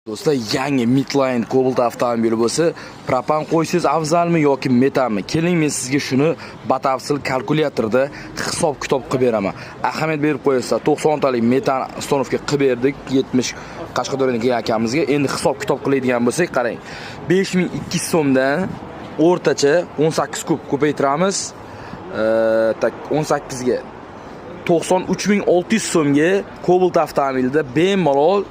Do'stlar, yangi Midline Cobalt avtomobili bo'lsa, propan qo'ysiz afzalmi yoki metanmi? Keling, men sizga shuni batafsil kalkulyatorda hisob-kitob qilib beraman. Ahamiyat berib qo'yasizlar. 90 talik metan uстановка qilib berdik 70 Qashqadaryodan akamizga. Endi hisob-kitob qiladigan bo'lsak, qarang. 5200 so'mdan o'rtacha 18 kub ko'paytiramiz. 18 ga 93600 so'mga Cobalt avtomobilida bemalol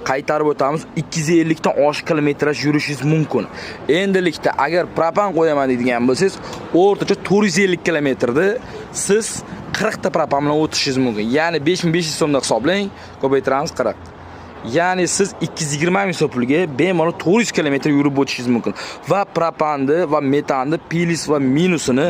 qaytarib o'tamiz. 250 dan oshiq kilometraj yurishingiz mumkin. Endilikda agar propan qo'yaman deydigan bo'lsangiz, o'rtacha 450 kilometrda siz 40 ta propan bilan o'tishingiz mumkin. Ya'ni 5500 so'mdan hisoblang, ko'paytiramiz 40. Ya'ni siz 220 ming so'm pulga bemalol 400 kilometr yurib o'tishingiz mumkin. Va propanni va metanni plyus va minusini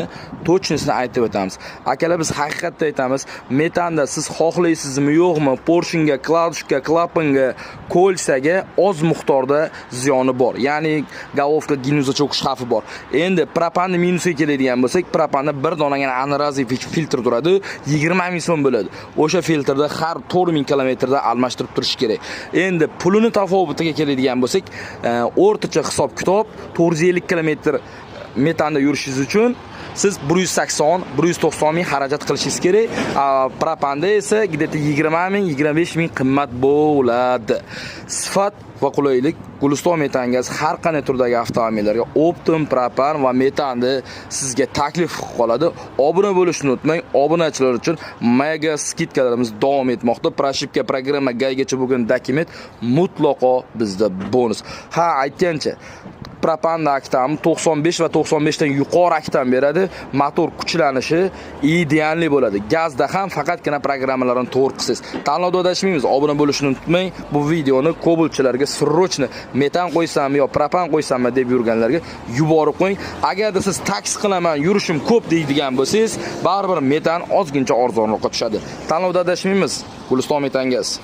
точностini aytib o'tamiz. Akalar, biz haqiqatda aytamiz, metanda siz xohlaysizmi yo'qmi, Porschega, Kladushka, Klapanga, Kolsaga oz miqdorda ziyoni bor. Ya'ni головка ginuzga cho'kish xavfi bor. Endi propanni minusiga keladigan bo'lsak, propanda bir donagina anaeraziv filtr turadi, 20 ming so'm bo'ladi. O'sha filtrda har 4000 kilometrda almashtirib turish kerak. Endi pulini tafovutiga keladigan bo'lsak, o'rtacha hisob-kitob 450 kilometr metanda yurishingiz uchun siz 180-190 ming xarajat qilishingiz kerak. Propanda esa где-то 20 ming, 25 ming qimmat bo'ladi. Sifat va qulaylik Guliston Metangaz har qanday turdagi avtomobillarga Optim propan va metanni sizga taklif qilib qoladi. Obuna bo'lishni unutmang. Obunachilar uchun mega skidkalarimiz davom etmoqda. Proshipka programma gaygacha bo'lgan dokument mutlaqo bizda bonus. Ha, aytgancha propan aktam 95 va 95 dan yuqori aktam beradi. Motor kuchlanishi idealli bo'ladi. Gazda ham faqatgina programmalarni to'g'ri qilsangiz. Tanlovda adashmaymiz. Obuna bo'lishni unutmang. Bu videoni Cobaltchilarga srochni metan qo'ysammi yo propan qo'ysammi deb yurganlarga yuborib qo'ying. Agarda siz taksi qilaman, yurishim ko'p deydigan bo'lsangiz, baribir metan ozgincha arzonroqqa tushadi. Tanlovda adashmaymiz. Guliston Metangaz.